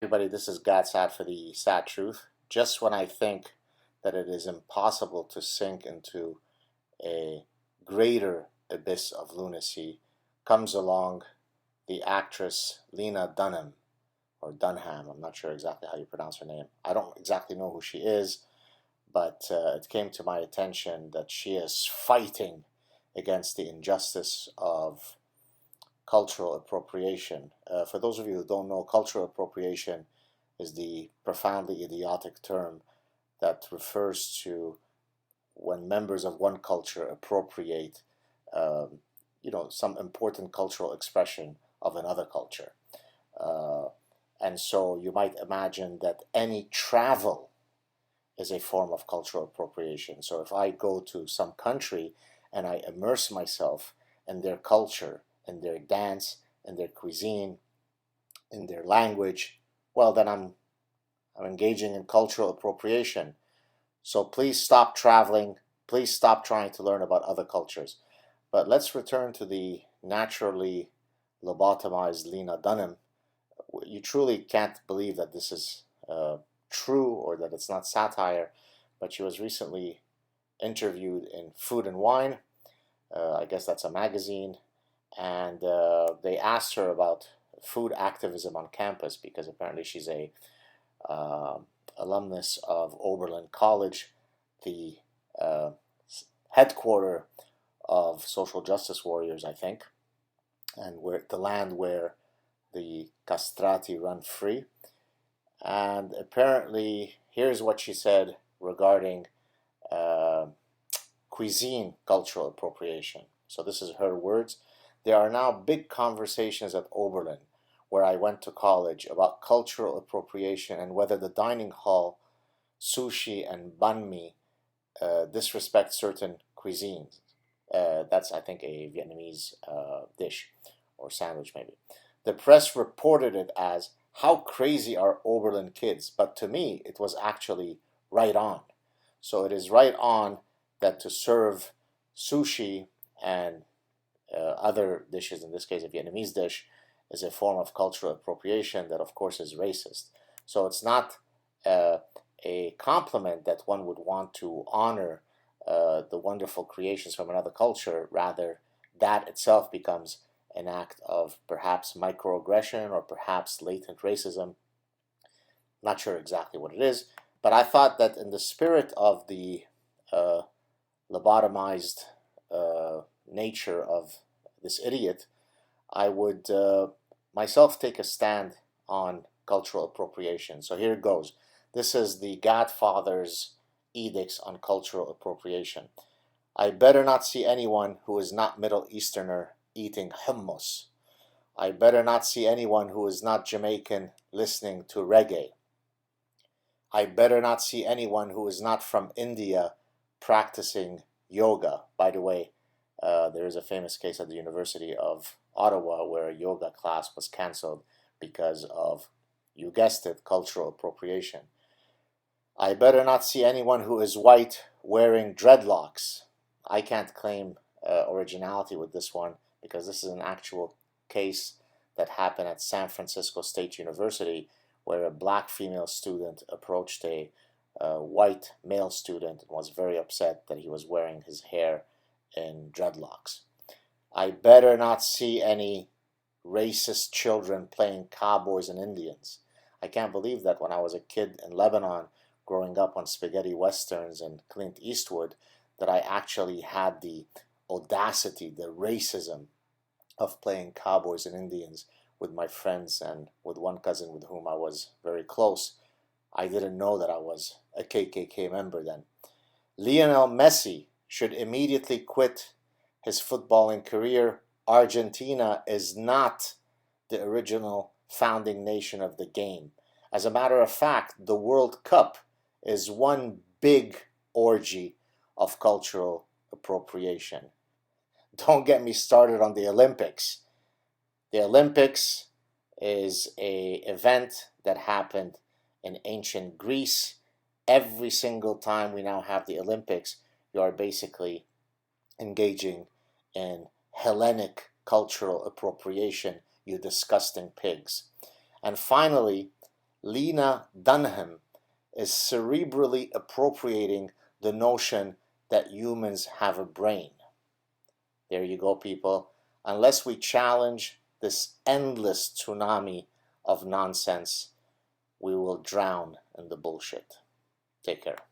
Everybody, this is SAAD for the sad truth. Just when I think that it is impossible to sink into a greater abyss of lunacy, comes along the actress Lena Dunham, or Dunham, I'm not sure exactly how you pronounce her name. I don't exactly know who she is, but it came to my attention that she is fighting against the injustice of cultural appropriation. For those of you who don't know, cultural appropriation is the profoundly idiotic term that refers to when members of one culture appropriate, um, some important cultural expression of another culture. Uh, and so you might imagine that any travel is a form of cultural appropriation. So if I go to some country and I immerse myself in their culture, in their dance, in their cuisine, in their language, well, then I'm engaging in cultural appropriation. So please stop traveling. Please stop trying to learn about other cultures. But let's return to the naturally lobotomized Lena Dunham. You truly can't believe that this is true or that it's not satire, but she was recently interviewed in Food and Wine. I guess that's a magazine. And they asked her about food activism on campus because apparently she's a uh, alumnus of Oberlin College, the uh, headquarter of social justice warriors, I think, and where the land where the castrati run free. And apparently, here's what she said regarding uh, cuisine cultural appropriation. So this is her words. There are now big conversations at Oberlin, where I went to college, about cultural appropriation and whether the dining hall, sushi, and banh mi disrespect certain cuisines. That's, I think, a Vietnamese dish or sandwich, maybe. The press reported it as, how crazy are Oberlin kids? But to me, it was actually right on. So it is right on that to serve sushi and other dishes, in this case a Vietnamese dish, is a form of cultural appropriation that, of course, is racist. So it's not uh, a compliment that one would want to honor the wonderful creations from another culture. Rather, that itself becomes an act of perhaps microaggression or perhaps latent racism. Not sure exactly what it is, but I thought that in the spirit of the uh, lobotomized nature of this idiot, I would myself take a stand on cultural appropriation. So here it goes. This is the Godfather's edicts on cultural appropriation. I better not see anyone who is not Middle Easterner eating hummus. I better not see anyone who is not Jamaican listening to reggae. I better not see anyone who is not from India practicing yoga. By the way, there is a famous case at the University of Ottawa where a yoga class was cancelled because of, you guessed it, cultural appropriation. I better not see anyone who is white wearing dreadlocks. I can't claim originality with this one because this is an actual case that happened at San Francisco State University where a black female student approached a white male student and was very upset that he was wearing his hair in dreadlocks. I better not see any racist children playing cowboys and Indians. I can't believe that when I was a kid in Lebanon, growing up on spaghetti westerns and Clint Eastwood, that I actually had the audacity, the racism of playing cowboys and Indians with my friends and with one cousin with whom I was very close. I didn't know that I was a KKK member then. Lionel Messi should immediately quit his footballing career. Argentina is not the original founding nation of the game. As a matter of fact, the World Cup is one big orgy of cultural appropriation. Don't get me started on the Olympics. The Olympics is a event that happened in ancient Greece. Every single time we now have the Olympics, you are basically engaging in Hellenic cultural appropriation, you disgusting pigs. And finally, Lena Dunham is cerebrally appropriating the notion that humans have a brain. There you go, people. Unless we challenge this endless tsunami of nonsense, we will drown in the bullshit. Take care.